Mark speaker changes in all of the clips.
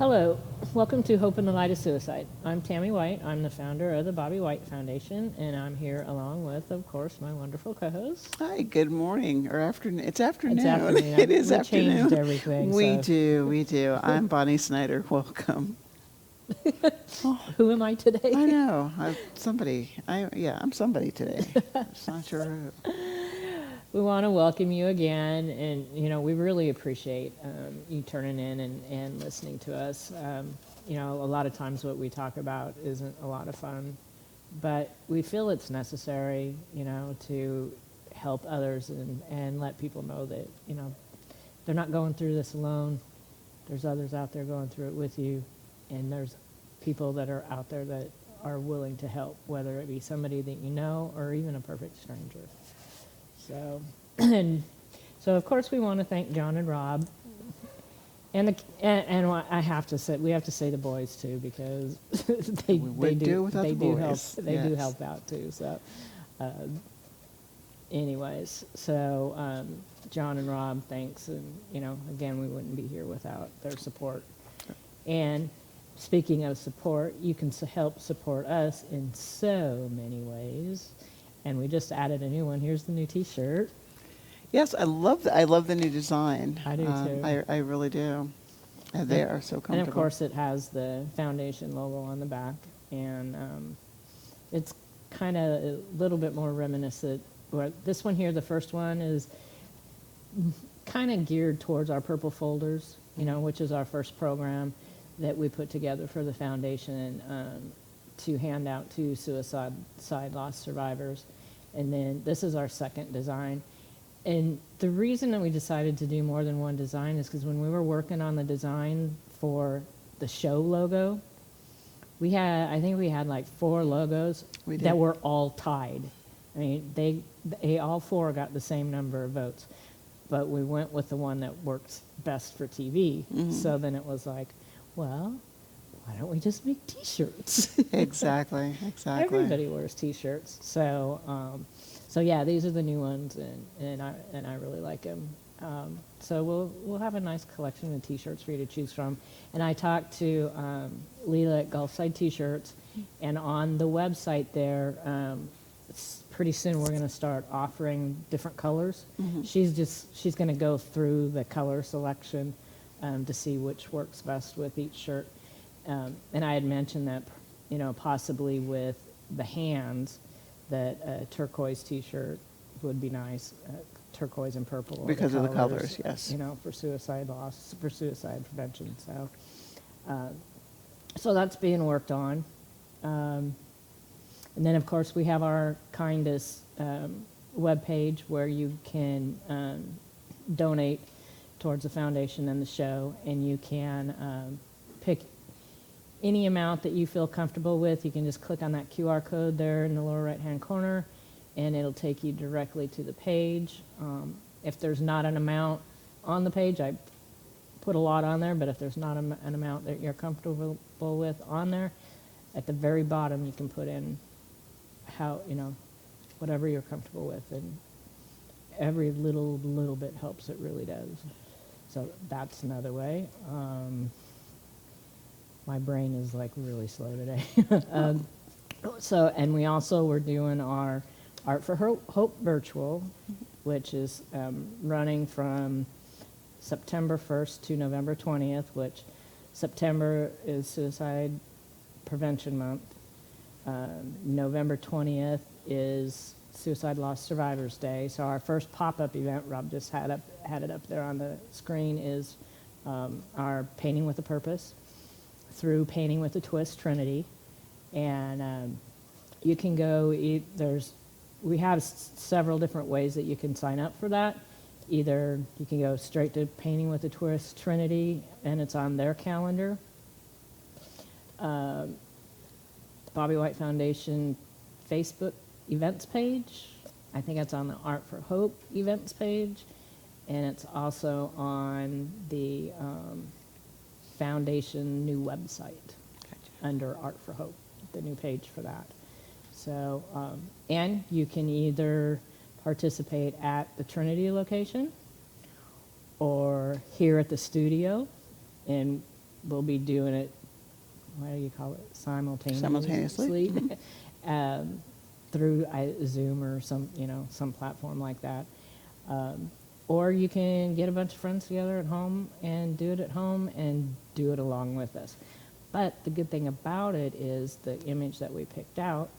Speaker 1: Hello, welcome to Hope in the Light of Suicide. I'm Tammy White. I'm the founder of the Bobby White Foundation, and I'm here along with, of course, my wonderful co-host.
Speaker 2: Hi, good morning or afternoon. It's afternoon.
Speaker 1: It's afternoon.
Speaker 2: It is
Speaker 1: we
Speaker 2: afternoon.
Speaker 1: changed everything.
Speaker 2: We
Speaker 1: so.
Speaker 2: do. I'm Bonnie Snyder. Welcome.
Speaker 1: Who am I today?
Speaker 2: I know. I'm somebody today. It's not sure who.
Speaker 1: We want to welcome you again, and we really appreciate you turning in and listening to us. A lot of times what we talk about isn't a lot of fun, but we feel it's necessary, to help others and let people know that, they're not going through this alone. There's others out there going through it with you, and there's people that are out there that are willing to help, whether it be somebody that you know or even a perfect stranger. So of course we want to thank John and Rob, and I have to say, we have to say the boys too, because they do help out too. So, John and Rob, thanks, and again, we wouldn't be here without their support. And speaking of support, you can help support us in so many ways. And we just added a new one. Here's the new T-shirt.
Speaker 2: Yes, I love the new design.
Speaker 1: I do too.
Speaker 2: I really do. And they are so comfortable.
Speaker 1: And of course, it has the foundation logo on the back, and it's kind of a little bit more reminiscent. This one here, the first one, is kind of geared towards our purple folders, which is our first program that we put together for the foundation to hand out to suicide loss survivors. And then this is our second design. And the reason that we decided to do more than one design is because when we were working on the design for the show logo, I think we had like 4 logos that were all tied. I mean, they all 4 got the same number of votes, but we went with the one that works best for TV. Mm-hmm. So then it was like, well, why don't we just make T-shirts?
Speaker 2: Exactly.
Speaker 1: Everybody wears T-shirts. So yeah, these are the new ones, and I really like them. So we'll have a nice collection of T-shirts for you to choose from. And I talked to Leela at Gulfside T-shirts, and on the website there, pretty soon we're going to start offering different colors. Mm-hmm. She's going to go through the color selection to see which works best with each shirt. And I had mentioned that, possibly with the hands, that a turquoise T-shirt would be nice, turquoise and purple.
Speaker 2: Because of the colors, yes.
Speaker 1: For suicide loss, for suicide prevention. So that's being worked on. And then, of course, we have our Kindness webpage where you can donate towards the foundation and the show, and you can pick any amount that you feel comfortable with. You can just click on that QR code there in the lower right-hand corner, and it'll take you directly to the page. If there's not an amount on the page, I put a lot on there, but if there's not an amount that you're comfortable with on there, at the very bottom you can put in whatever you're comfortable with, and every little bit helps. It really does. So that's another way. My brain is like really slow today. And we also were doing our Art for Hope virtual, which is running from September 1st to November 20th, which September is Suicide Prevention Month. November 20th is Suicide Loss Survivors Day. So our first pop-up event, Rob just had it up there on the screen, is our Painting with a Purpose through Painting with a Twist Trinity. And you can go, we have several different ways that you can sign up for that. Either you can go straight to Painting with a Twist Trinity, and it's on their calendar. Bobby White Foundation Facebook events page. I think it's on the Art for Hope events page, and it's also on the foundation new website. Gotcha. Under Art for Hope, the new page for that. So, and you can either participate at the Trinity location or here at the studio, and we'll be doing it, what do you call it,
Speaker 2: Simultaneously.
Speaker 1: through Zoom or some platform like that. Or you can get a bunch of friends together at home and do it at home and do it along with us. But the good thing about it is the image that we picked out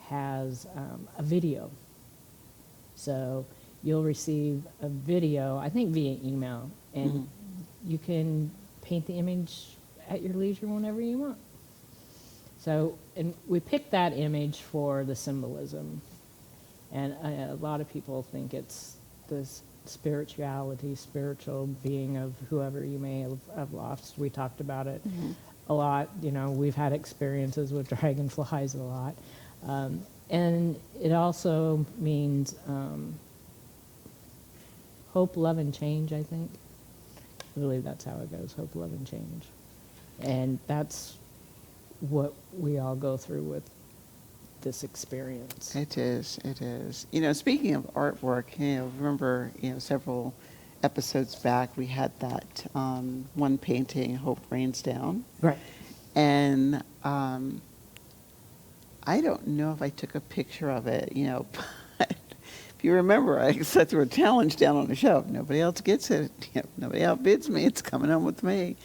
Speaker 1: has a video. So you'll receive a video, I think via email, and you can paint the image at your leisure whenever you want. So, and we picked that image for the symbolism. And a lot of people think it's this spiritual being of whoever you may have lost. We talked about it a lot. We've had experiences with dragonflies a lot. And it also means hope, love, and change, I think. I believe that's how it goes, hope, love, and change. And that's what we all go through with this experience.
Speaker 2: It is. Speaking of artwork, remember, several episodes back, we had that one painting, Hope Rains Down.
Speaker 1: Right.
Speaker 2: And I don't know if I took a picture of it, but if you remember, I set through a challenge down on the shelf. Nobody else gets it. Nobody outbids me. It's coming home with me.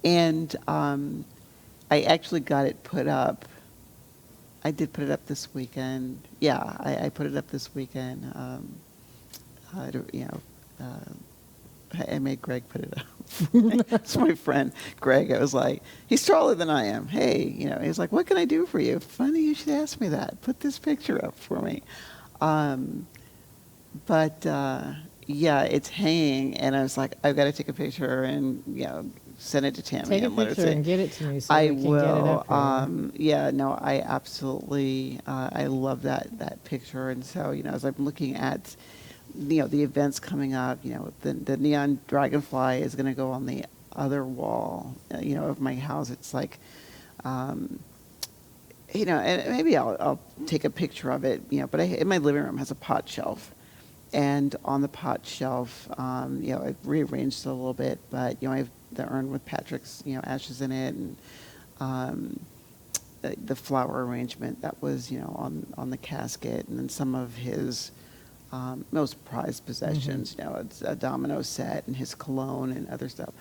Speaker 2: And I actually got it put up. I did put it up this weekend. Yeah, I put it up this weekend. I made Greg put it up. It's my friend Greg. I was like, he's taller than I am. Hey, he's like, what can I do for you? Funny you should ask me that. Put this picture up for me. Yeah, it's hanging, and I was like, I've got to take a picture and send it to Tammy.
Speaker 1: Take a
Speaker 2: and let her
Speaker 1: picture
Speaker 2: see.
Speaker 1: and get it to me so
Speaker 2: I
Speaker 1: we can
Speaker 2: will.
Speaker 1: get it up there.
Speaker 2: I absolutely. I love that picture, and so as I'm looking at the events coming up, the neon dragonfly is going to go on the other wall, of my house. It's like, and maybe I'll take a picture of it, but in my living room has a pot shelf. And on the pot shelf, I've rearranged it a little bit, but, I have the urn with Patrick's, ashes in it, and the flower arrangement that was, on the casket, and then some of his most prized possessions, it's a domino set and his cologne and other stuff.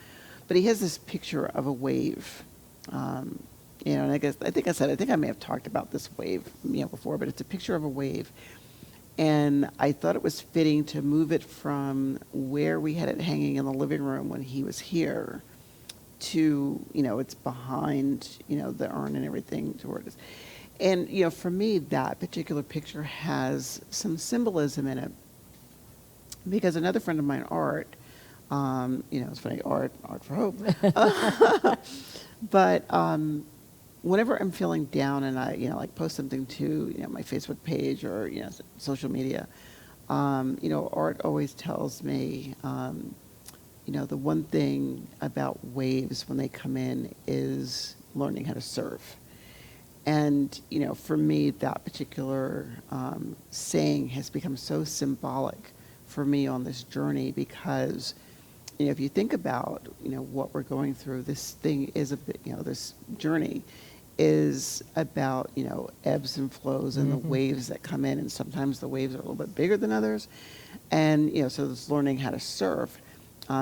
Speaker 2: But he has this picture of a wave, and I think I may have talked about this wave, before, but it's a picture of a wave. And I thought it was fitting to move it from where we had it hanging in the living room when he was here to, it's behind, the urn and everything to where it is. And, for me, that particular picture has some symbolism in it. Because another friend of mine, Art, it's funny, Art for Hope. But whenever I'm feeling down and I, post something to, my Facebook page or, social media, Art always tells me, the one thing about waves when they come in is learning how to surf. And, for me, that particular saying has become so symbolic for me on this journey because, if you think about, what we're going through, this thing is a bit, this journey is about, ebbs and flows and the waves that come in. And sometimes the waves are a little bit bigger than others. And, so it's learning how to surf.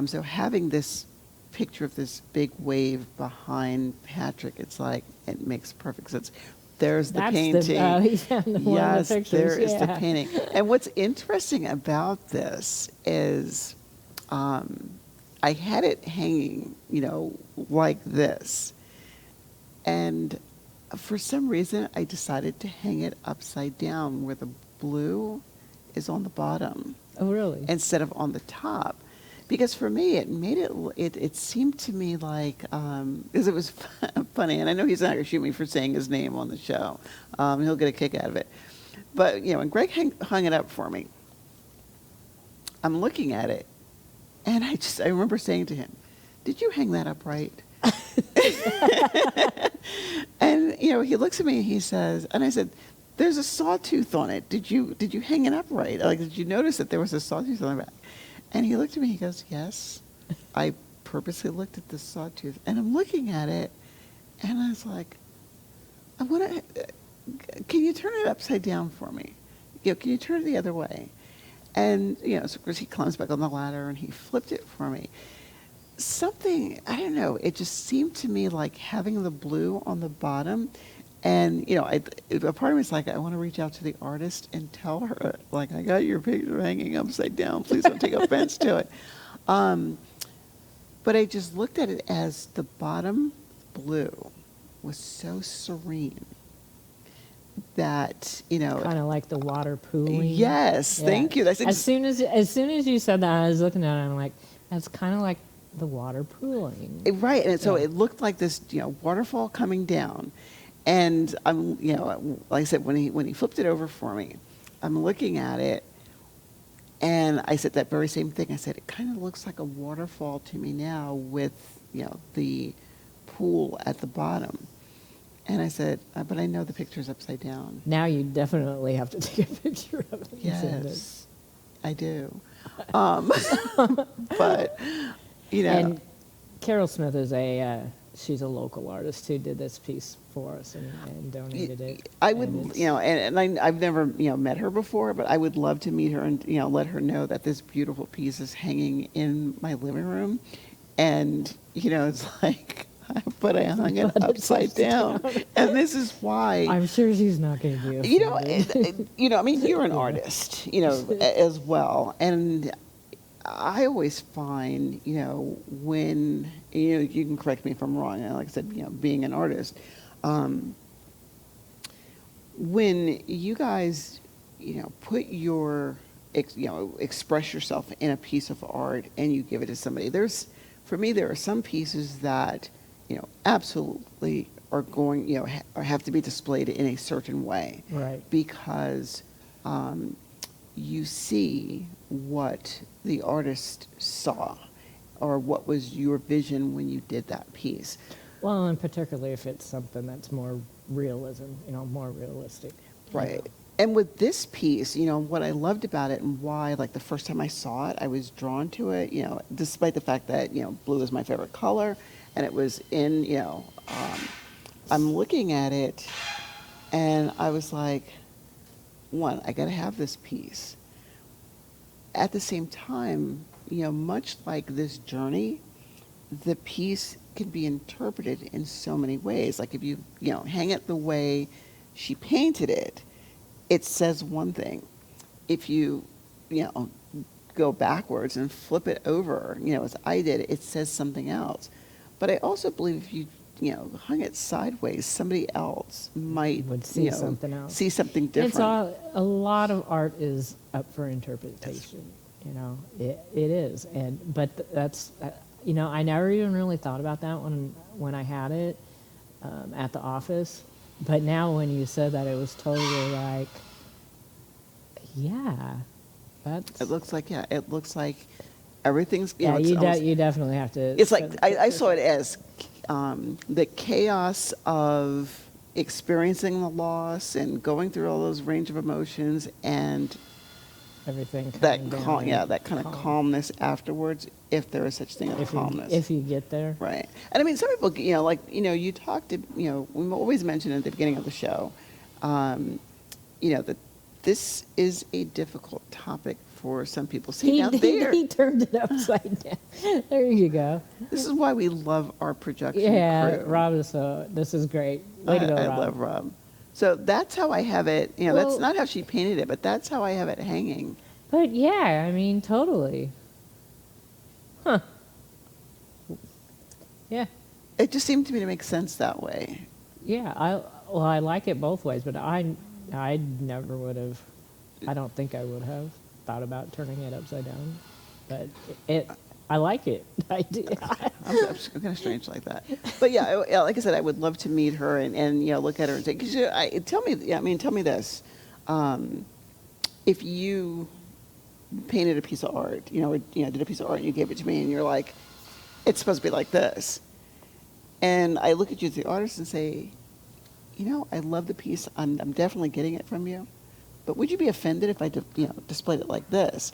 Speaker 2: So having this picture of this big wave behind Patrick, it's like, it makes perfect sense. There's the painting. Yes, there is the painting. And what's interesting about this is I had it hanging, like this. And for some reason, I decided to hang it upside down where the blue is on the bottom.
Speaker 1: Oh, really?
Speaker 2: Instead of on the top. Because for me, it made it seemed to me like, because it was funny, and I know he's not going to shoot me for saying his name on the show. He'll get a kick out of it. But, when Greg hung it up for me, I'm looking at it, and I remember saying to him, did you hang that up right? And, he looks at me and he says, and I said, there's a sawtooth on it. Did you hang it up right? Like, did you notice that there was a sawtooth on the back? And he looked at me, he goes, yes, I purposely looked at this sawtooth, and I'm looking at it, and I was like, I want to, can you turn it upside down for me? Can you turn it the other way? And, so of course he climbs back on the ladder and he flipped it for me. Something, I don't know, it just seemed to me like having the blue on the bottom. And, a part of me is like, I want to reach out to the artist and tell her, like, I got your picture hanging upside down. Please don't take offense to it. But I just looked at it as the bottom blue was so serene that,
Speaker 1: Kind of like the water pooling.
Speaker 2: Yes,
Speaker 1: Yeah.
Speaker 2: thank you. That's
Speaker 1: as soon as you said that, I was looking at it, and I'm like, that's kind of like the water pooling.
Speaker 2: Right, and so it looked like this, waterfall coming down, and I'm, like I said, when he flipped it over for me, I'm looking at it, and I said that very same thing. I said it kind of looks like a waterfall to me now with, the pool at the bottom. And I said, but I know the picture's upside down.
Speaker 1: Now you definitely have to take a picture of it. and send it.
Speaker 2: Yes, I do. But,
Speaker 1: And Carol Smith is she's a local artist who did this piece for us and donated it.
Speaker 2: I would, I've never, met her before, but I would love to meet her and, let her know that this beautiful piece is hanging in my living room. And, it's like, but I hung it upside down. And this is why.
Speaker 1: I'm sure she's not going to be offended.
Speaker 2: You're an artist, as well. And I always find, when, you can correct me if I'm wrong, like I said, being an artist, when you guys, put your, express yourself in a piece of art and you give it to somebody, for me, there are some pieces that, absolutely are going, or have to be displayed in a certain way.
Speaker 1: Right.
Speaker 2: Because you see what the artist saw or what was your vision when you did that piece.
Speaker 1: Well, and particularly if it's something that's more realism, more realistic.
Speaker 2: Right. And with this piece, what I loved about it and why, like the first time I saw it, I was drawn to it, despite the fact that, blue is my favorite color and it was in, I'm looking at it and I was like, one, I got to have this piece. At the same time, much like this journey, the piece can be interpreted in so many ways. Like if you, hang it the way she painted it, it says one thing. If you, go backwards and flip it over, as I did, it says something else. But I also believe if you, hung it sideways, somebody else would
Speaker 1: see something else.
Speaker 2: See something different.
Speaker 1: A lot of art is up for interpretation. It is. But that's, I never even really thought about that when I had it at the office. But now when you said that, it was totally like, yeah, that's.
Speaker 2: It looks like everything's,
Speaker 1: you definitely have to.
Speaker 2: It's like, I saw it as the chaos of experiencing the loss and going through all those range of emotions and
Speaker 1: everything
Speaker 2: that kind of calmness afterwards, if there is such thing as calmness.
Speaker 1: If you get there.
Speaker 2: Right. And I mean, some people, you talk to, we always mention at the beginning of the show, that this is a difficult topic for some people. See, now there.
Speaker 1: He turned it upside down. There you go.
Speaker 2: This is why we love our production crew.
Speaker 1: Rob this is great. Way to go, Rob.
Speaker 2: I love Rob. So that's how I have it. That's not how she painted it, but that's how I have it hanging.
Speaker 1: But yeah, totally. Huh. Yeah.
Speaker 2: It just seemed to me to make sense that way.
Speaker 1: Yeah, I like it both ways, but I never would have. I don't think I would have thought about turning it upside down, but I like it. I do.
Speaker 2: I'm kind of strange like that. But yeah, like I said, I would love to meet her and look at her and say, tell me this. If you painted a piece of art, or did a piece of art and you gave it to me and you're like, it's supposed to be like this. And I look at you as the artist and say, I love the piece. I'm definitely getting it from you. But would you be offended if I displayed it like this?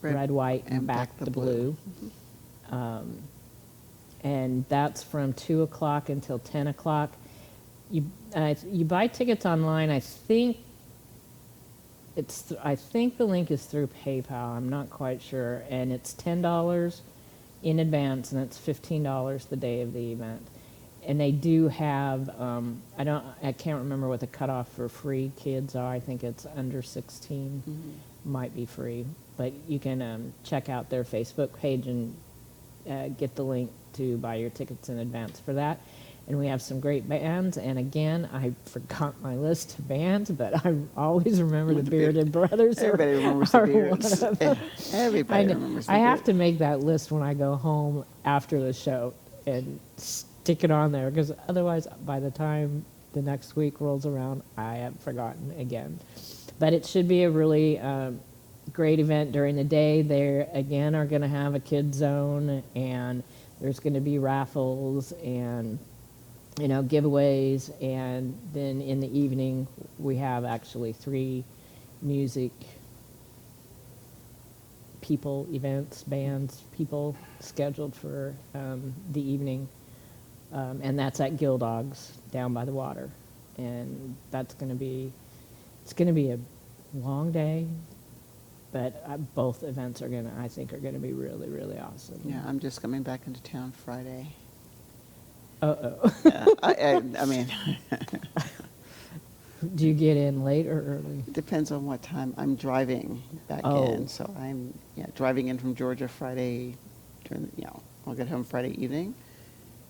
Speaker 1: red, white, and back the blue. And that's from 2 o'clock until 10 o'clock. You buy tickets online. I think the link is through PayPal. I'm not quite sure, and it's $10 in advance, and it's $15 the day of the event. And they do have I can't remember what the cutoff for free kids are. I think it's under 16, might be free, but you can check out their Facebook page and get the link to buy your tickets in advance for that. And we have some great bands. And again, I forgot my list of bands, but I always remember the Bearded Brothers.
Speaker 2: Everybody remembers the Beards. Everybody remembers the
Speaker 1: I have
Speaker 2: Beards.
Speaker 1: to make that list when I go home after the show and stick it on there, because otherwise, by the time the next week rolls around, I have forgotten again. But it should be a really great event during the day. They, again, are going to have a kids zone, and there's going to be raffles and giveaways, and then in the evening we have actually 3 music bands scheduled for the evening, and that's at Gill Dogs down by the water, and it's going to be a long day, but both events I think are going to be really, really awesome.
Speaker 2: Yeah, I'm just coming back into town Friday.
Speaker 1: Uh-oh.
Speaker 2: Yeah, I mean,
Speaker 1: Do you get in late or early?
Speaker 2: it depends on what time I'm driving back
Speaker 1: Oh.
Speaker 2: in. So I'm driving in from Georgia Friday. I'll get home Friday evening,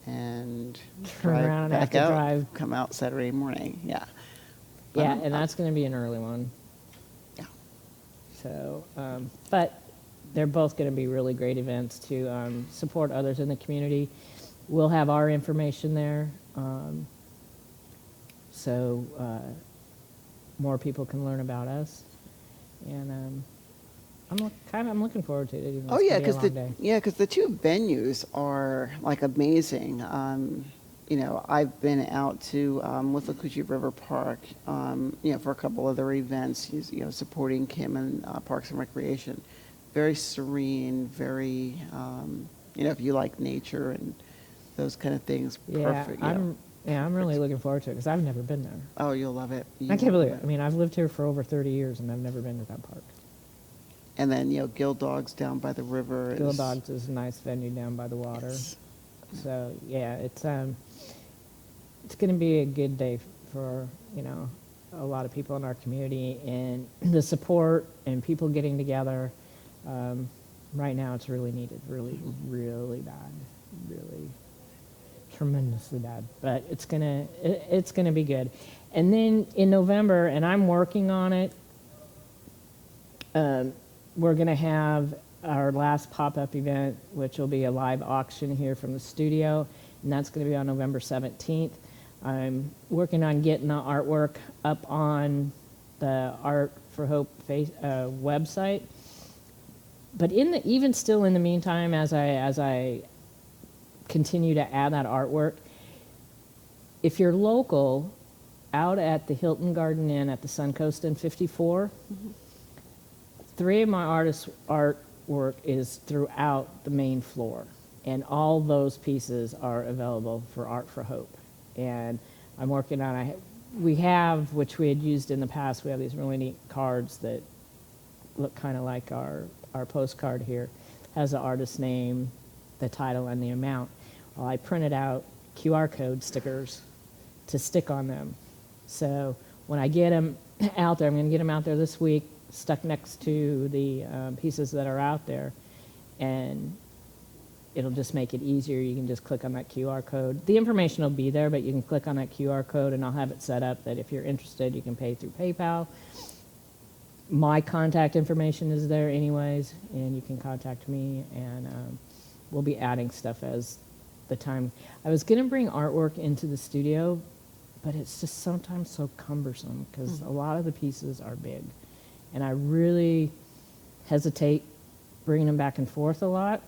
Speaker 2: and
Speaker 1: Turn
Speaker 2: drive
Speaker 1: around and have
Speaker 2: back
Speaker 1: to
Speaker 2: out.
Speaker 1: drive.
Speaker 2: Come out Saturday morning. Yeah. But
Speaker 1: Yeah,
Speaker 2: I'm-
Speaker 1: and that's going to be an early one.
Speaker 2: Yeah.
Speaker 1: So, but they're both going to be really great events to support others in the community. We'll have our information there, so more people can learn about us. And I'm looking forward to it. Even though
Speaker 2: Oh
Speaker 1: it's
Speaker 2: yeah,
Speaker 1: gonna be a long day.
Speaker 2: because the 2 venues are like amazing. I've been out to Withlacoochee River Park, for a couple other events. Supporting Kim and Parks and Recreation. Very serene, very, if you like nature and those kind of things.
Speaker 1: Yeah,
Speaker 2: Perfect.
Speaker 1: I'm really looking forward to it because I've never been there.
Speaker 2: Oh, you'll love it.
Speaker 1: I can't believe it. I mean, I've lived here for over 30 years and I've never been to that park.
Speaker 2: And then Gill Dogs down by the river.
Speaker 1: Gill Dogs is a nice venue down by the water.
Speaker 2: Yes.
Speaker 1: So yeah, it's going to be a good day for a lot of people in our community, and the support and people getting together. Right now, it's really needed, really, really bad, really tremendously bad. But it's gonna be good. And then in November, and I'm working on it. We're going to have our last pop-up event, which will be a live auction here from the studio, and that's going to be on November 17th. I'm working on getting the artwork up on the Art for Hope website. But even still in the meantime, as I continue to add that artwork, if you're local, out at the Hilton Garden Inn at the Suncoast in 54, 3 of my artists' artwork is throughout the main floor, and all those pieces are available for Art for Hope. And I'm working on, which we had used in the past, we have these really neat cards that look kind of like our postcard here. Has the artist's name, the title, and the amount. Well, I printed out QR code stickers to stick on them. So when I get them out there, I'm going to get them out there this week, stuck next to the pieces that are out there, and it'll just make it easier. You can just click on that QR code. The information will be there, but you can click on that QR code, and I'll have it set up that if you're interested, you can pay through PayPal. My contact information is there anyways, and you can contact me, and we'll be adding stuff as the time. I was going to bring artwork into the studio, but it's just sometimes so cumbersome because a lot of the pieces are big, and I really hesitate bringing them back and forth a lot.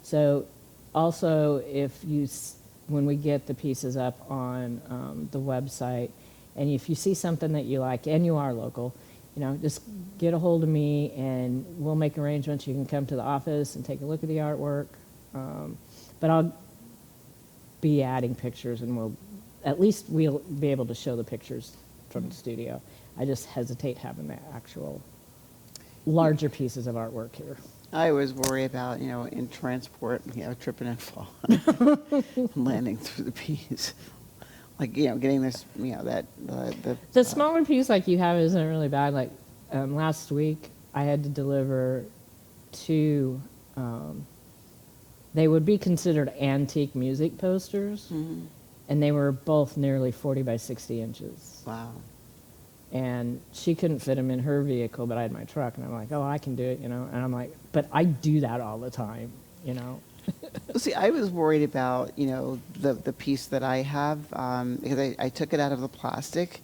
Speaker 1: So also, when we get the pieces up on the website, and if you see something that you like and you are local, just get a hold of me and we'll make arrangements. You can come to the office and take a look at the artwork. But I'll be adding pictures, and we'll be able to show the pictures from the studio. I just hesitate having the actual larger pieces of artwork here.
Speaker 2: I always worry about, in transport, tripping and falling, landing through the piece. Like, getting this,
Speaker 1: The smaller piece like you have isn't really bad. Like last week, I had to deliver two, they would be considered antique music posters, and they were both nearly 40 by 60 inches.
Speaker 2: Wow.
Speaker 1: And she couldn't fit them in her vehicle, but I had my truck, and I'm like, oh, I can do it, And I'm like, but I do that all the time,
Speaker 2: Well, see, I was worried about, the piece that I have, because I took it out of the plastic,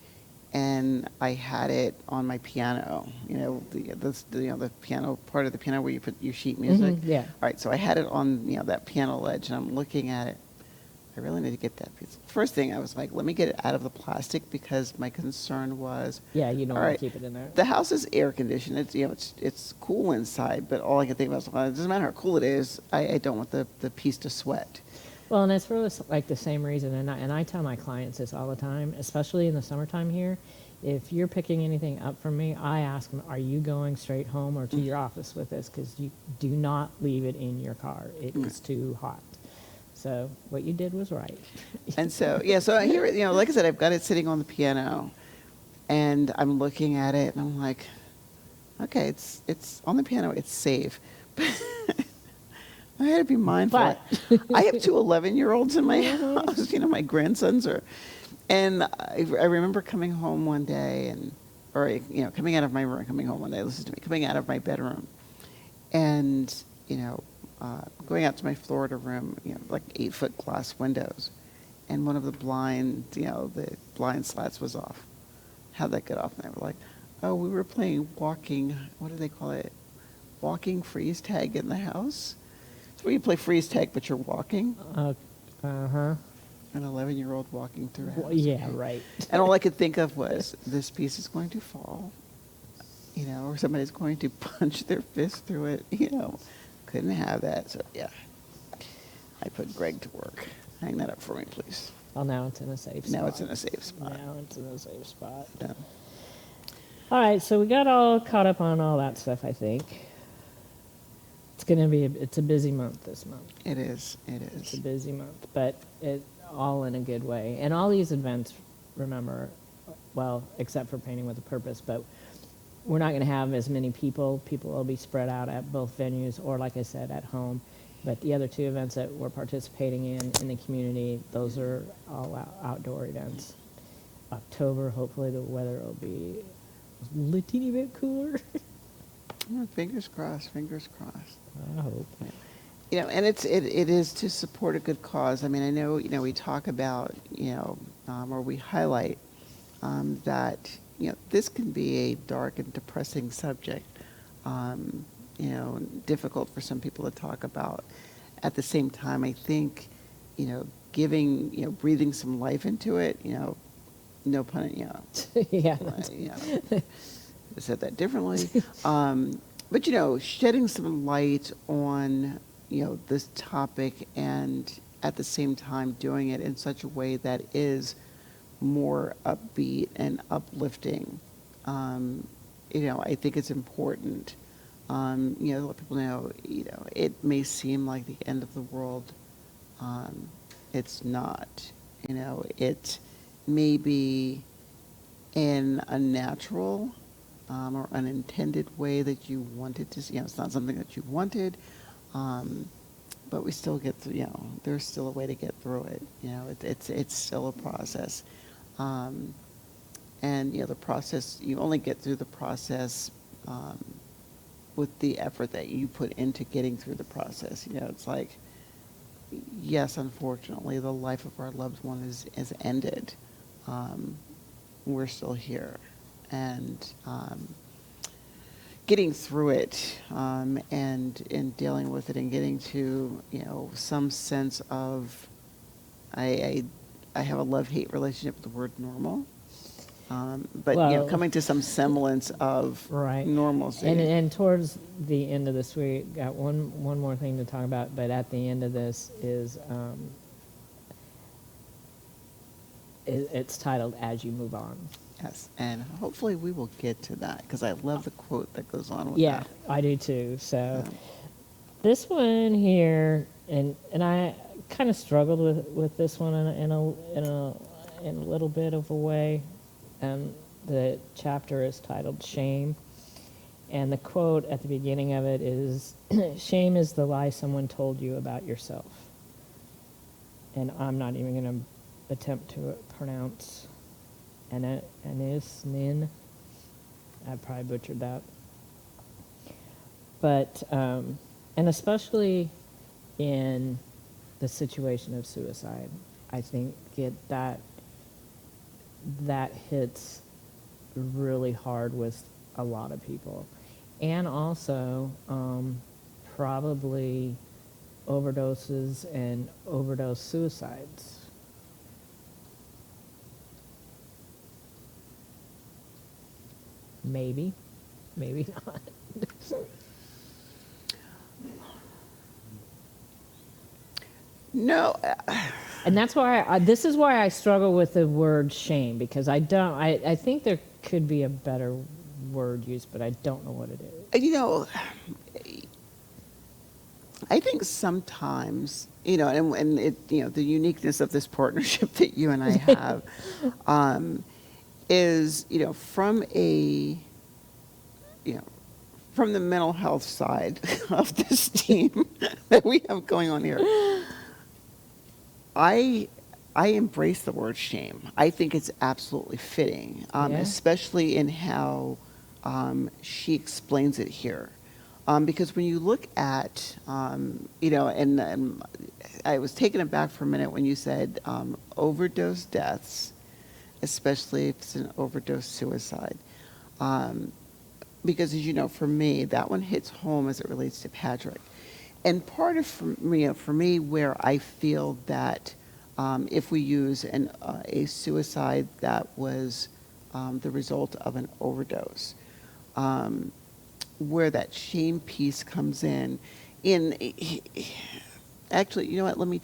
Speaker 2: and I had it on my piano, the piano, part of the piano where you put your sheet music.
Speaker 1: Yeah.
Speaker 2: All right, so I had it on, that piano ledge, and I'm looking at it. I really need to get that piece. First thing, I was like, let me get it out of the plastic, because my concern was,
Speaker 1: Yeah, you don't
Speaker 2: all
Speaker 1: want
Speaker 2: right,
Speaker 1: to keep it in there.
Speaker 2: the house is air conditioned. It's cool inside, but all I can think about is, well, it doesn't matter how cool it is. I don't want the piece to sweat.
Speaker 1: Well, and it's for like the same reason, and I tell my clients this all the time, especially in the summertime here. If you're picking anything up from me, I ask them, are you going straight home or to your office with this? Because you do not leave it in your car. It is too hot. So what you did was right.
Speaker 2: And so, so here, like I said, I've got it sitting on the piano, and I'm looking at it, and I'm like, okay, it's on the piano, it's safe. I had to be mindful.
Speaker 1: But
Speaker 2: I have two 11-year-olds in my house. My grandsons are, and I remember coming home one day, coming out of my room, coming home one day. Listen to me, coming out of my bedroom, and going out to my Florida room, like 8-foot glass windows, and one of the the blind slats was off. How'd that get off? And they were like, oh, we were playing walking, what do they call it? Walking freeze tag in the house. It's where you play freeze tag, but you're walking.
Speaker 1: Uh-huh.
Speaker 2: An 11-year-old walking through a house.
Speaker 1: Well, yeah, right.
Speaker 2: And all I could think of was, this piece is going to fall, or somebody's going to punch their fist through it, Couldn't have that. So, yeah. I put Greg to work. Hang that up for me, please.
Speaker 1: Well, now it's in a safe spot.
Speaker 2: Now it's in a safe spot.
Speaker 1: Now it's in a safe spot.
Speaker 2: Yeah.
Speaker 1: All right, so we got all caught up on all that stuff, I think. It's a busy month this month.
Speaker 2: It is. It
Speaker 1: It's a
Speaker 2: is.
Speaker 1: busy month, but it all in a good way. And all these events, remember, well, except for Painting with a Purpose, but we're not going to have as many people. People will be spread out at both venues, or like I said, at home. But the other two events that we're participating in the community, those are all outdoor events. October, hopefully the weather will be a teeny bit cooler.
Speaker 2: Fingers crossed. Fingers crossed.
Speaker 1: I hope.
Speaker 2: And it is to support a good cause. I mean, I know, we talk about, or we highlight that, this can be a dark and depressing subject, difficult for some people to talk about. At the same time, I think, giving, breathing some life into it, no pun,
Speaker 1: Yeah.
Speaker 2: I said that differently. But, shedding some light on, this topic, and at the same time doing it in such a way that is more upbeat and uplifting. I think it's important. Let people know, it may seem like the end of the world. It's not. It may be in a natural or unintended way that you wanted to see. It's not something that you wanted, but we still get through. There's still a way to get through it. It's still a process, and the process, you only get through the process with the effort that you put into getting through the process. It's like, yes, unfortunately, the life of our loved one is ended. We're still here, and getting through it, and dealing with it, and getting to some sense of, I have a love-hate relationship with the word normal. but
Speaker 1: Well-
Speaker 2: coming to some semblance of
Speaker 1: Right.
Speaker 2: normalcy.
Speaker 1: And towards the end of this, we got one more thing to talk about, but at the end of this is, it's titled As You Move On.
Speaker 2: Yes, and hopefully we will get to that because I love the quote that goes on with
Speaker 1: Yeah,
Speaker 2: that.
Speaker 1: I do too. So
Speaker 2: Yeah.
Speaker 1: this one here, and I kind of struggled with this one in a little bit of a way. The chapter is titled Shame, and the quote at the beginning of it is, "Shame is the lie someone told you about yourself." And I'm not even going to attempt to pronounce Anisnin. I probably butchered that. But, and especially in the situation of suicide, I think that hits really hard with a lot of people. And also, probably overdoses and overdose suicides. Maybe, maybe not.
Speaker 2: No,
Speaker 1: And that's why this is why I struggle with the word shame, because I think there could be a better word used, but I don't know what it is.
Speaker 2: I think sometimes, and it, the uniqueness of this partnership that you and I have, is, from from the mental health side of this team that we have going on here, I embrace the word shame. I think it's absolutely fitting,
Speaker 1: Yeah.
Speaker 2: especially in how she explains it here. Because when you look at, and I was taken aback for a minute when you said overdose deaths, especially if it's an overdose suicide. Because as you know, for me, that one hits home as it relates to Patrick. And part of, for me, where I feel that if we use a suicide that was the result of an overdose, where that shame piece comes in, actually, you know what,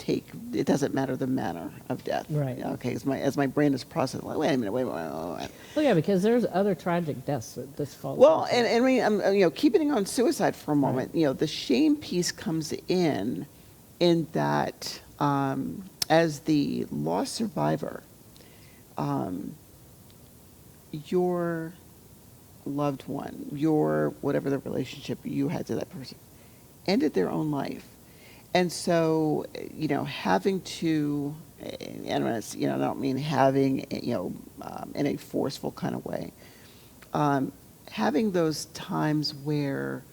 Speaker 2: it doesn't matter the manner of death.
Speaker 1: Right.
Speaker 2: Okay, as my brain is processing, like, wait a minute.
Speaker 1: Well, yeah, because there's other tragic deaths that this falls
Speaker 2: Well,
Speaker 1: into.
Speaker 2: and I mean, I'm, keeping on suicide for a moment,
Speaker 1: Right.
Speaker 2: the shame piece comes in that, as the lost survivor, your loved one, your whatever the relationship you had to that person, ended their own life. And so, having to, and I don't mean having, in a forceful kind of way, having those times where,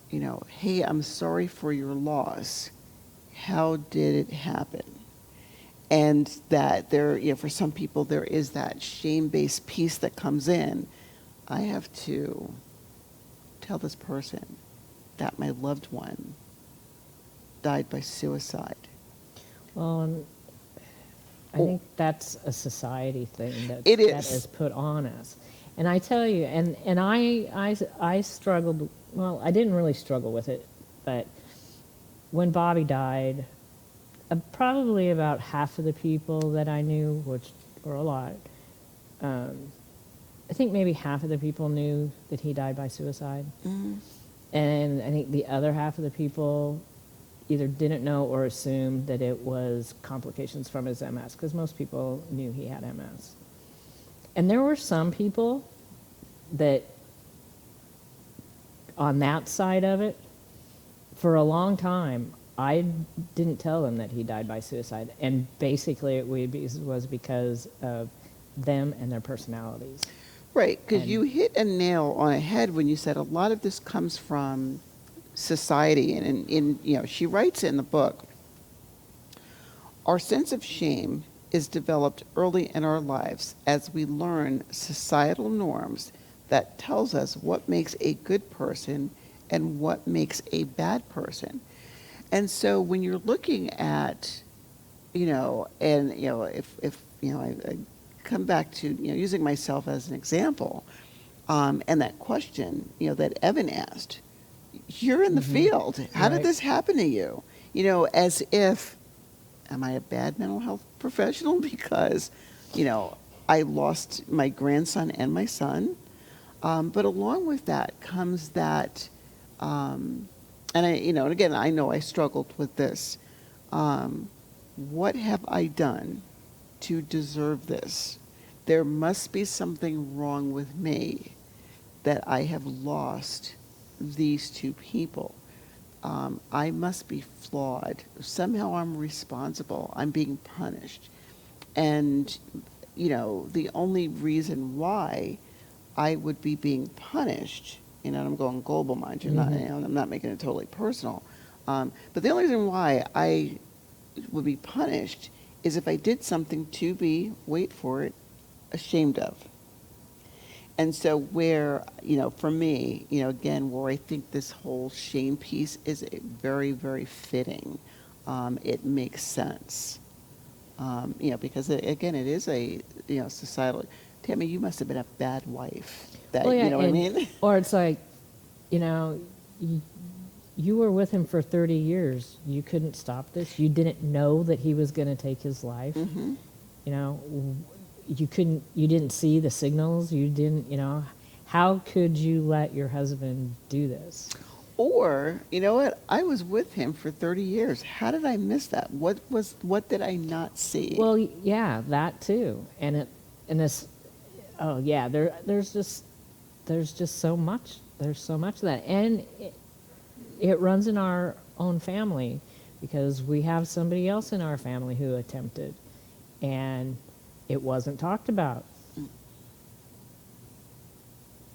Speaker 2: hey, I'm sorry for your loss. How did it happen? And that there, for some people, there is that shame-based piece that comes in. I have to tell this person that my loved one died by suicide.
Speaker 1: Well, and I think that's a society thing that
Speaker 2: It is.
Speaker 1: that is put on us. And I tell you, and I struggled. Well, I didn't really struggle with it, but when Bobby died, probably about half of the people that I knew, which were a lot, I think maybe half of the people knew that he died by suicide.
Speaker 2: Mm-hmm.
Speaker 1: And I think the other half of the people either didn't know or assumed that it was complications from his MS, because most people knew he had MS. And there were some people that, on that side of it, for a long time, I didn't tell them that he died by suicide. And basically it was because of them and their personalities.
Speaker 2: Right, because
Speaker 1: And-
Speaker 2: you hit a nail on the head when you said a lot of this comes from society. And she writes in the book, our sense of shame is developed early in our lives as we learn societal norms that tells us what makes a good person and what makes a bad person. And so when you're looking at, if I come back to, using myself as an example, and that question, that Evan asked, you're in the field. How did
Speaker 1: Right.
Speaker 2: this happen to you? As if, am I a bad mental health professional because, I lost my grandson and my son? But along with that comes that, and and again, I know I struggled with this. What have I done to deserve this? There must be something wrong with me that I have lost these two people. I must be flawed. Somehow I'm responsible. I'm being punished. And, the only reason why I would be being punished, and I'm going global, mind you, not, I'm not making it totally personal. But the only reason why I would be punished is if I did something to be, wait for it, ashamed of. And so where, for me, again, where I think this whole shame piece is very, very fitting, it makes sense. Because again, it is a, societal. Tammy, you must have been a bad wife. That,
Speaker 1: Well, yeah,
Speaker 2: you know what I
Speaker 1: and,
Speaker 2: mean?
Speaker 1: or it's like, you know, you, you were with him for 30 years. You couldn't stop this. You didn't know that he was going to take his life.
Speaker 2: Mm-hmm.
Speaker 1: You know, you didn't see the signals. You didn't, how could you let your husband do this?
Speaker 2: Or, you know what? I was with him for 30 years. How did I miss that? What did I not see?
Speaker 1: Well, yeah, that too. And this, oh yeah, there's just so much. There's so much of that. And it runs in our own family because we have somebody else in our family who attempted and it wasn't talked about.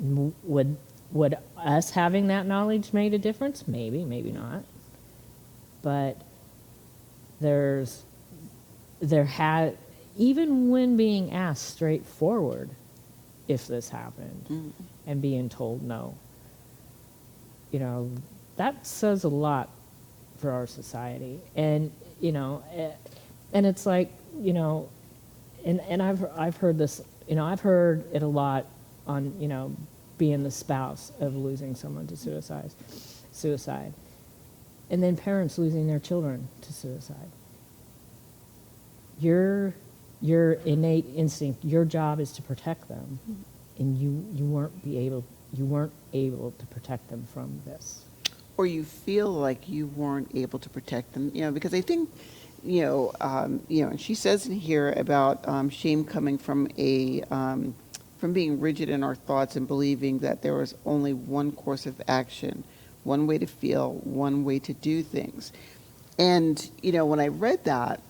Speaker 1: Would us having that knowledge made a difference? Maybe, maybe not. But there had, even when being asked straightforward if this happened and being told no, that says a lot for our society. And it's like, and I've heard this, I've heard it a lot on, being the spouse of losing someone to suicide. And then parents losing their children to suicide. Your innate instinct, your job is to protect them, and you weren't able to protect them from this.
Speaker 2: Or you feel like you weren't able to protect them, because I think, and she says in here about shame coming from from being rigid in our thoughts and believing that there was only one course of action, one way to feel, one way to do things. And, when I read that,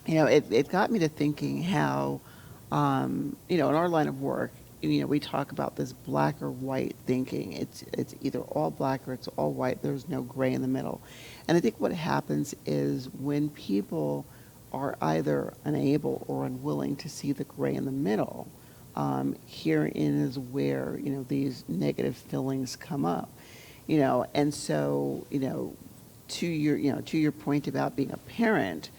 Speaker 2: it got me to thinking how, in our line of work, we talk about this black or white thinking. It's either all black or it's all white. There's no gray in the middle. And I think what happens is when people are either unable or unwilling to see the gray in the middle, herein is where, these negative feelings come up, and so, to your point about being a parent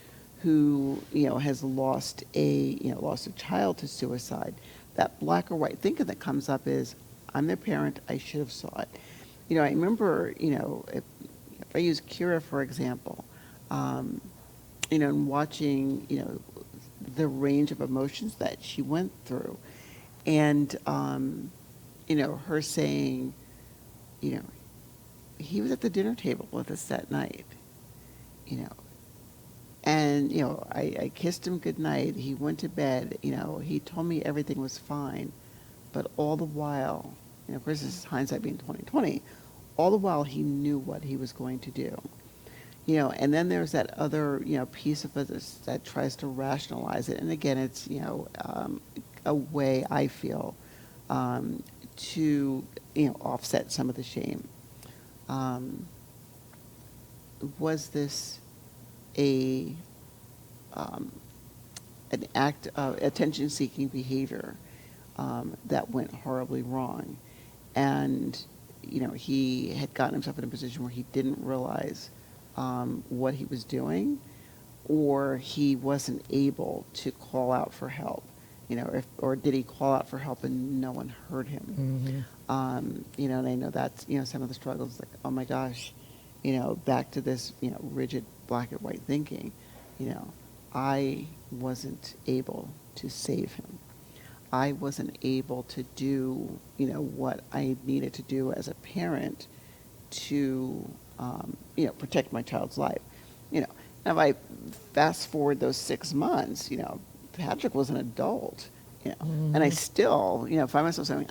Speaker 2: who, has lost a child to suicide, that black or white thinking that comes up is, I'm their parent, I should have saw it. I remember, if I use Kira, for example, and watching, the range of emotions that she went through. And, her saying, he was at the dinner table with us that night, and, I kissed him goodnight. He went to bed, he told me everything was fine. But all the while, of course, this is hindsight being 2020, all the while he knew what he was going to do. And then there's that other, piece of us that tries to rationalize it. And again, it's, a way I feel to, offset some of the shame. Was this an act of attention-seeking behavior that went horribly wrong? And, he had gotten himself in a position where he didn't realize what he was doing, or he wasn't able to call out for help. You know, or did he call out for help and no one heard him? You know, and I know that's, you know, some of the struggles, like, oh my gosh, you know, back to this, you know, rigid black and white thinking, you know, I wasn't able to save him. I wasn't able to do, you know, what I needed to do as a parent to, you know, protect my child's life. You know, now if I fast forward those 6 months, you know, Patrick was an adult, you know, and I still, you know, find myself saying,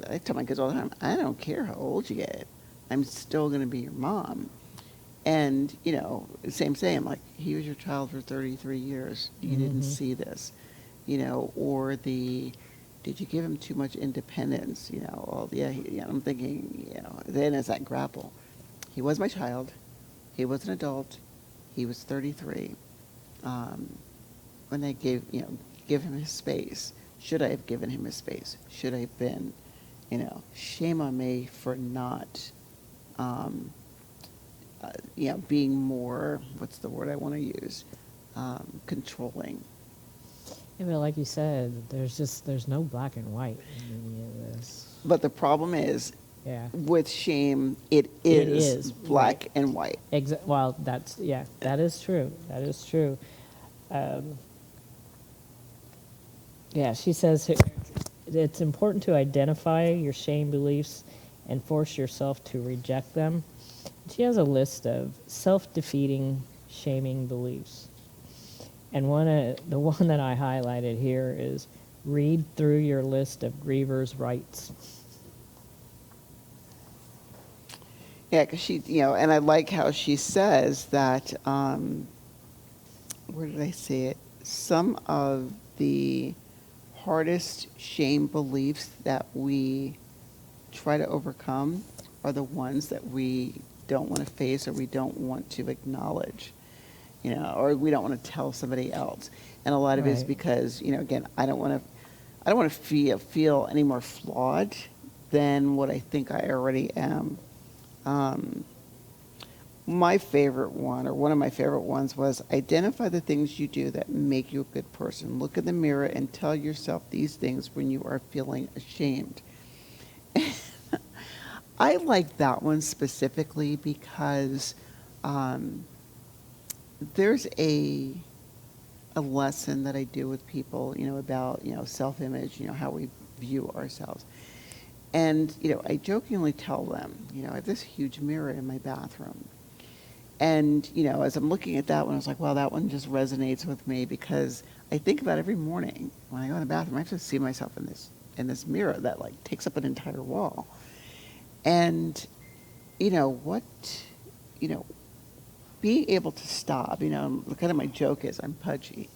Speaker 2: I tell my kids all the time, I don't care how old you get, I'm still going to be your mom. And, you know, same, like, he was your child for 33 years. You didn't see this, you know, or did you give him too much independence? You know, I'm thinking, you know, then it's that grapple. He was my child. He was an adult. He was 33. When I give him his space, should I have given him his space? Should I have been, you know, shame on me for not, you know, being more, what's the word I want to use, controlling.
Speaker 1: Yeah, but like you said, there's no black and white in any of this.
Speaker 2: But the problem is,
Speaker 1: Yeah.
Speaker 2: with shame, it
Speaker 1: It
Speaker 2: is
Speaker 1: is,
Speaker 2: black
Speaker 1: right.
Speaker 2: and white.
Speaker 1: Well, that is true. That is true. Yeah, she says here, it's important to identify your shame beliefs and force yourself to reject them. She has a list of self-defeating shaming beliefs. And the one that I highlighted here is read through your list of grievers' rights.
Speaker 2: Yeah, because she, you know, and I like how she says that, where did I see it? Some of the hardest shame beliefs that we try to overcome are the ones that we don't want to face or we don't want to acknowledge, you know, or we don't want to tell somebody else. And a lot of it is
Speaker 1: Right.
Speaker 2: because, you know, again, I don't want to feel any more flawed than what I think I already am. My favorite one, or one of my favorite ones, was identify the things you do that make you a good person. Look in the mirror and tell yourself these things when you are feeling ashamed. I like that one specifically because there's a lesson that I do with people, you know, about, you know, self-image, you know, how we view ourselves. And, you know, I jokingly tell them, you know, I have this huge mirror in my bathroom. And, you know, as I'm looking at that one, I was like, well, that one just resonates with me because I think about every morning when I go in the bathroom, I have to see myself in this mirror that, like, takes up an entire wall. And, you know, being able to stop, you know, kind of my joke is I'm pudgy,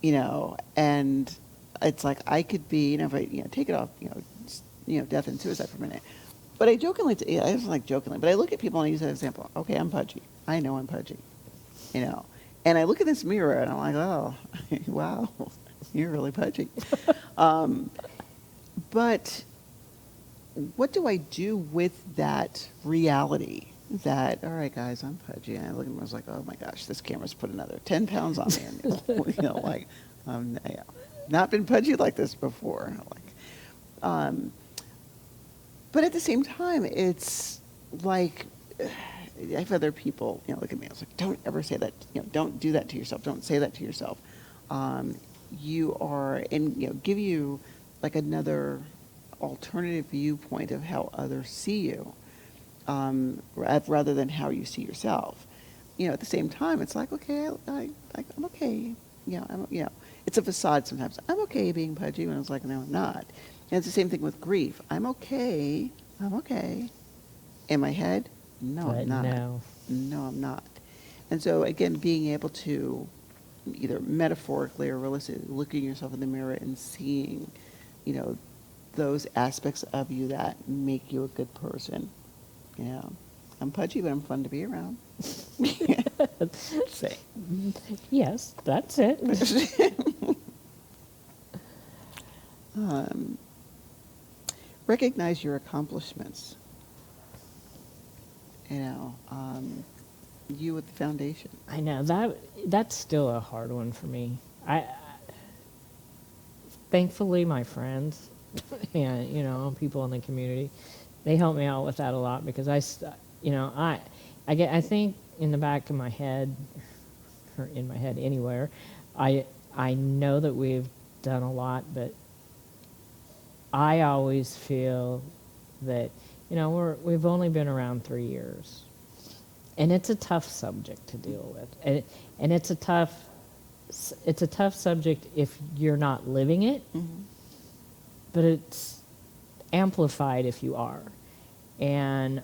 Speaker 2: you know, and it's like I could be, you know, if I, you know, take it off, death and suicide for a minute. But I jokingly, I don't like jokingly, but I look at people and I use that example. Okay, I'm pudgy. I know I'm pudgy, you know. And I look at this mirror and I'm like, oh, wow, you're really pudgy. But what do I do with that reality? That, all right, guys, I'm pudgy. And I look at him, I was like, oh my gosh, this camera's put another 10 pounds on me. And, you know, like, yeah, not been pudgy like this before. Like, but at the same time, it's like, I have other people, you know, look at me. I was like, don't ever say that. You know, don't do that to yourself. Don't say that to yourself. You are, and, you know, give you like another alternative viewpoint of how others see you, rather than how you see yourself. You know, at the same time, it's like, okay, I'm okay. You know, it's a facade sometimes. I'm okay being pudgy, when I was like, no, I'm not. And it's the same thing with grief. I'm okay. In my head, no,
Speaker 1: But
Speaker 2: I'm not.
Speaker 1: no.
Speaker 2: No, I'm not. And so, again, being able to either metaphorically or realistically looking yourself in the mirror and seeing, you know, those aspects of you that make you a good person. You know, I'm pudgy, but I'm fun to be around. Say.
Speaker 1: Yes, that's it.
Speaker 2: Recognize your accomplishments. You know, you with the foundation.
Speaker 1: I know that's still a hard one for me. thankfully my friends and, people in the community, they help me out with that a lot because I think in the back of my head, or in my head anywhere, I know that we've done a lot, but I always feel that, we've only been around 3 years. And it's a tough subject to deal with. And it's a tough subject if you're not living it, but it's amplified if you are. And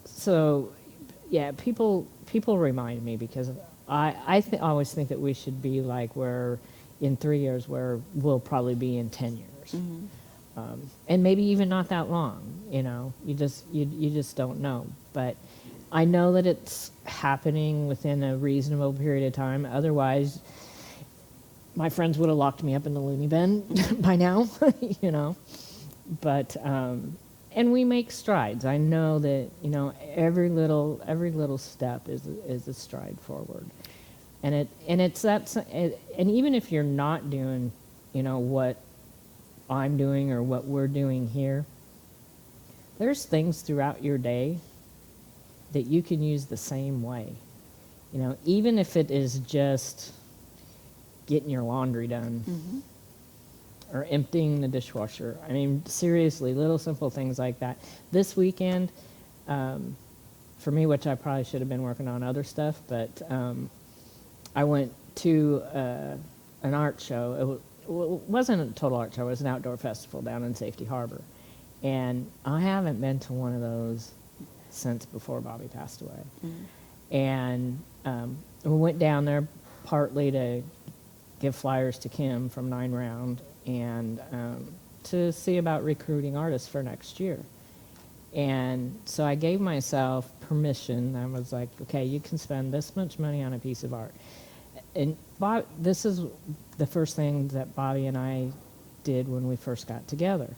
Speaker 1: so, yeah, people remind me because I always think that we should be like where in 3 years where we'll probably be in 10 years. And maybe even not that long, you just don't know. But I know that it's happening within a reasonable period of time. Otherwise, my friends would have locked me up in the loony bin by now, But and we make strides. I know that every little step is a stride forward, and even if you're not doing what I'm doing or what we're doing here, there's things throughout your day that you can use the same way. Even if it is just getting your laundry done or emptying the dishwasher. I mean, seriously, little simple things like that. This weekend, for me, which I probably should have been working on other stuff, but I went to an art show. It wasn't a total art show. It was an outdoor festival down in Safety Harbor. And I haven't been to one of those since before Bobby passed away. And we went down there partly to give flyers to Kim from 9 Round and to see about recruiting artists for next year. And so I gave myself permission. I was like, okay, you can spend this much money on a piece of art. And this is the first thing that Bobby and I did when we first got together.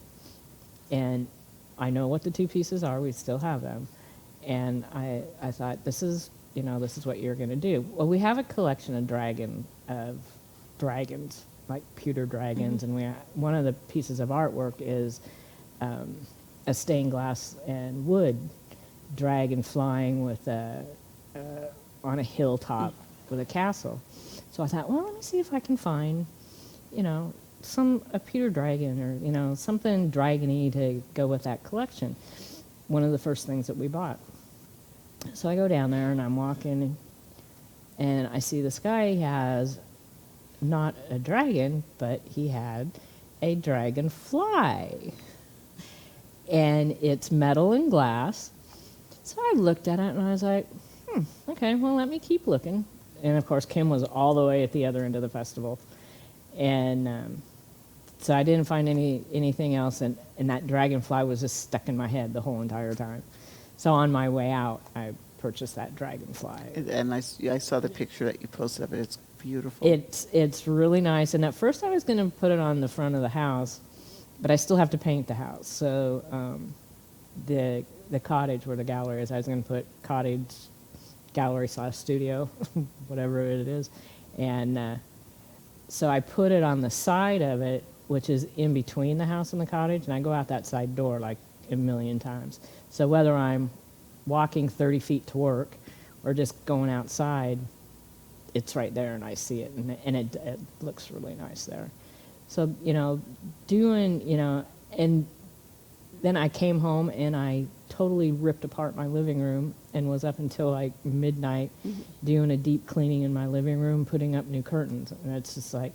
Speaker 1: And I know what the 2 pieces are. We still have them. And I thought, this is what you're going to do. Well, we have a collection of dragons, like pewter dragons. And one of the pieces of artwork is a stained glass and wood dragon flying with on a hilltop with a castle. So I thought, well, let me see if I can find, a pewter dragon or, something dragony to go with that collection. One of the first things that we bought. So I go down there and I'm walking and I see this guy. He has not a dragon, but he had a dragonfly. And it's metal and glass. So I looked at it and I was like, okay, well, let me keep looking. And of course, Kim was all the way at the other end of the festival. And so I didn't find anything else. And that dragonfly was just stuck in my head the whole entire time. So on my way out, I purchased that dragonfly.
Speaker 2: And I saw the picture that you posted of it. It's beautiful.
Speaker 1: It's really nice. And at first I was going to put it on the front of the house, but I still have to paint the house. So the cottage where the gallery is, I was going to put cottage gallery / studio, whatever it is. And so I put it on the side of it, which is in between the house and the cottage, and I go out that side door like a million times. So whether I'm walking 30 feet to work or just going outside, it's right there and I see it, and it looks really nice there. So, and then I came home and I totally ripped apart my living room and was up until like midnight doing a deep cleaning in my living room, putting up new curtains. And it's just like,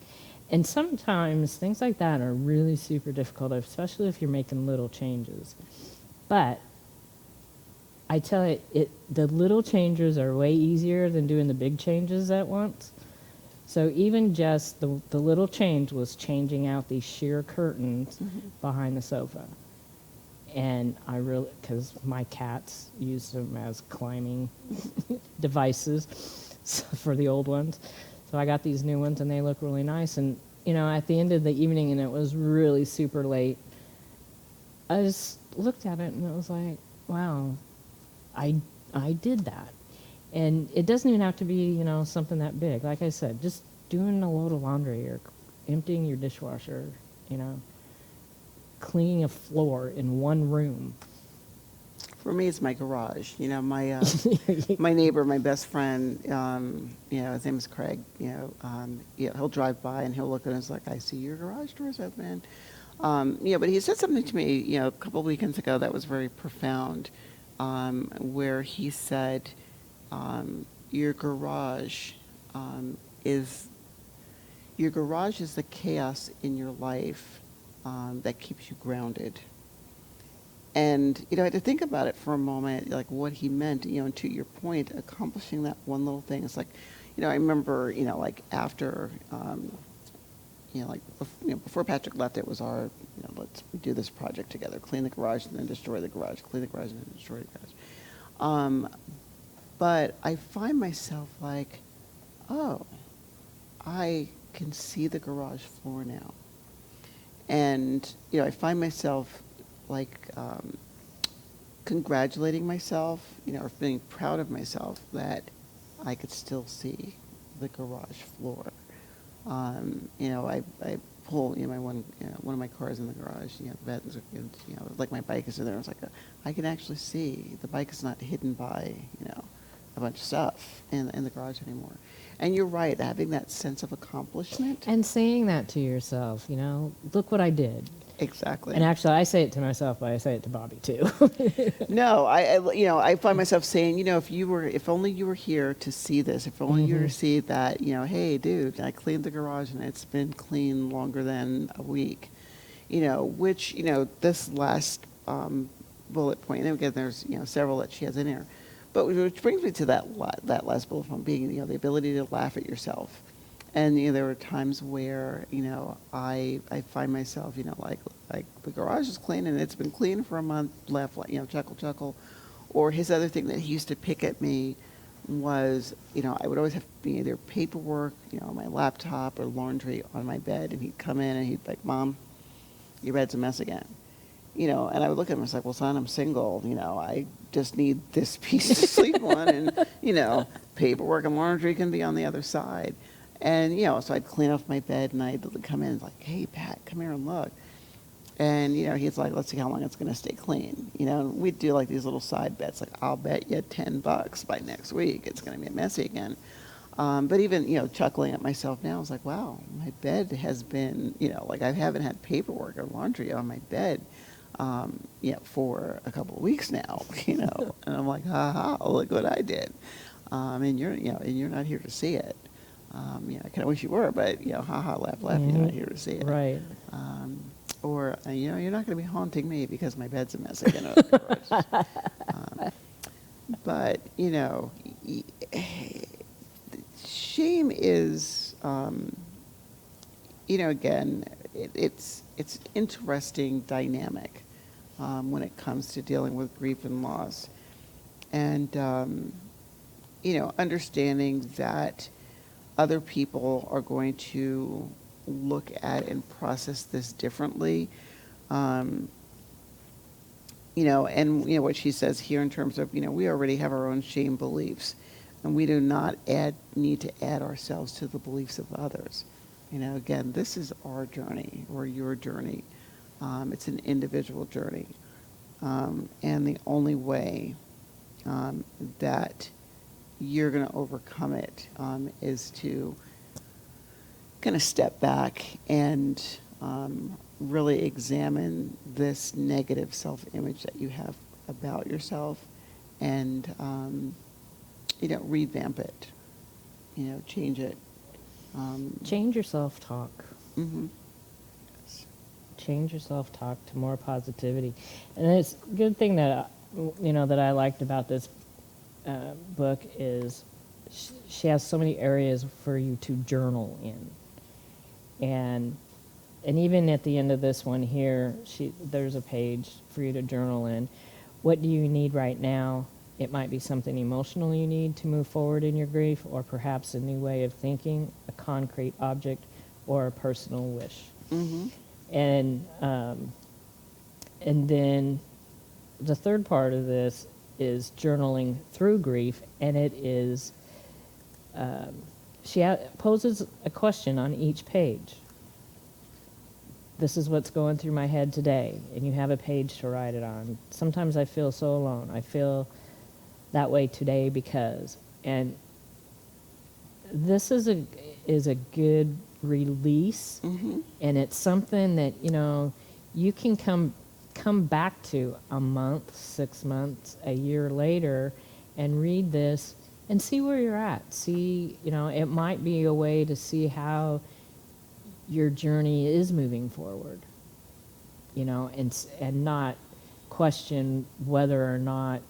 Speaker 1: and sometimes things like that are really super difficult, especially if you're making little changes. But I tell you, the little changes are way easier than doing the big changes at once. So even just the little change was changing out these sheer curtains behind the sofa. And because my cats used them as climbing devices for the old ones. So I got these new ones and they look really nice. And, at the end of the evening, and it was really super late, I just looked at it and it was like, wow, I did that. And it doesn't even have to be, something that big. Like I said, just doing a load of laundry or emptying your dishwasher, you know, cleaning a floor in one room.
Speaker 2: For me, it's my garage. You know, my my neighbor, my best friend, you know, his name is Craig. You know, he'll drive by and he'll look at us like, "I see your garage door's open." You know, but he said something to me, you know, a couple of weekends ago that was very profound, where he said, "Your garage um, is your garage is the chaos in your life that keeps you grounded." And, you know, I had to think about it for a moment, like what he meant, you know, and to your point, accomplishing that one little thing. It's like, you know, I remember, you know, like after, you know, like, you know, before Patrick left, it was our, you know, let's do this project together, clean the garage and then destroy the garage, clean the garage and then destroy the garage. But I find myself like, oh, I can see the garage floor now. And, you know, I find myself like congratulating myself, you know, or feeling proud of myself that I could still see the garage floor. You know, I pull, you know, one of my cars in the garage, you know, the buttons are good, you know, like my bike is in there. I was like, I can actually see the bike is not hidden by, you know, a bunch of stuff in the garage anymore. And you're right, having that sense of accomplishment.
Speaker 1: And saying that to yourself, you know, look what I did.
Speaker 2: Exactly.
Speaker 1: And actually, I say it to myself, but I say it to Bobby too.
Speaker 2: No, you know, I find myself saying, you know, if only you were here to see this, if only you were to see that, you know, hey, dude, I cleaned the garage and it's been clean longer than a week, you know, which, you know, this last bullet point, and again, there's, you know, several that she has in here, but which brings me to that last bullet point being, you know, the ability to laugh at yourself. And, you know, there were times where, you know, I find myself, you know, like the garage is clean and it's been clean for a month, laugh, like, you know, chuckle, chuckle. Or his other thing that he used to pick at me was, you know, I would always have either paperwork, you know, on my laptop or laundry on my bed. And he'd come in and he'd be like, Mom, your bed's a mess again. You know, and I would look at him and say, well, son, I'm single. You know, I just need this piece to sleep on. And, you know, paperwork and laundry can be on the other side. And, you know, so I'd clean off my bed and I'd come in and like, hey, Pat, come here and look. And, you know, he's like, let's see how long it's going to stay clean. You know, and we'd do like these little side bets, like, I'll bet you $10 by next week it's going to be messy again. But even, you know, chuckling at myself now, I was like, wow, my bed has been, you know, like I haven't had paperwork or laundry on my bed, you know, for a couple of weeks now, you know. And I'm like, ha ha, look what I did. And you're not here to see it. You know, I kind of wish you were, but, you know, haha, laugh, laugh, you're not here to see it.
Speaker 1: Right.
Speaker 2: Or, you know, you're not going to be haunting me because my bed's a mess again. But, you know, shame is, you know, again, it's interesting dynamic when it comes to dealing with grief and loss. And, you know, understanding that other people are going to look at and process this differently. You know, and, you know, what she says here in terms of, you know, we already have our own shame beliefs, and we do not need to add ourselves to the beliefs of others. You know, again, this is our journey or your journey. It's an individual journey. And the only way that you're going to overcome it is to kind of step back and really examine this negative self-image that you have about yourself and, you know, revamp it, you know, change it.
Speaker 1: Change your self-talk.
Speaker 2: Mm-hmm.
Speaker 1: Change your self-talk to more positivity. And it's a good thing that, you know, that I liked about this book is she has so many areas for you to journal in. And even at the end of this one here, there's a page for you to journal in. What do you need right now? It might be something emotional you need to move forward in your grief, or perhaps a new way of thinking, a concrete object, or a personal wish.
Speaker 2: Mm-hmm.
Speaker 1: And then the third part of this is journaling through grief, and it is she poses a question on each page. This is what's going through my head today, and you have a page to write it on. Sometimes I feel so alone. I feel that way today because, and this is a good release, and it's something that you can come back to a month, 6 months, a year later, and read this and see where you're at. See, it might be a way to see how your journey is moving forward, and not question whether or not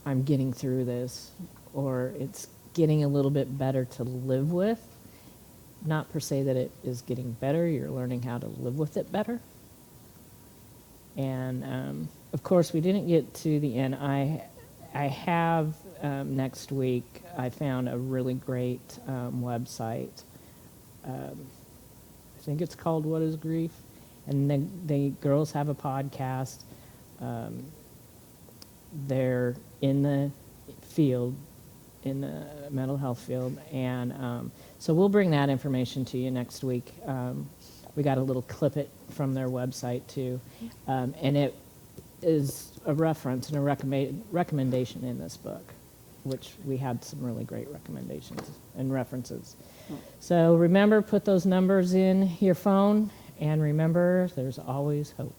Speaker 1: I'm getting through this or it's getting a little bit better to live with. Not per se that it is getting better, you're learning how to live with it better. And of course, we didn't get to the end. I have next week, I found a really great website. I think it's called What is Grief? And the girls have a podcast. They're in the field, in the mental health field. And so we'll bring that information to you next week. We got a little clip it from their website too. And it is a reference and a recommendation in this book, which we had some really great recommendations and references. So remember, put those numbers in your phone, and remember, there's always hope.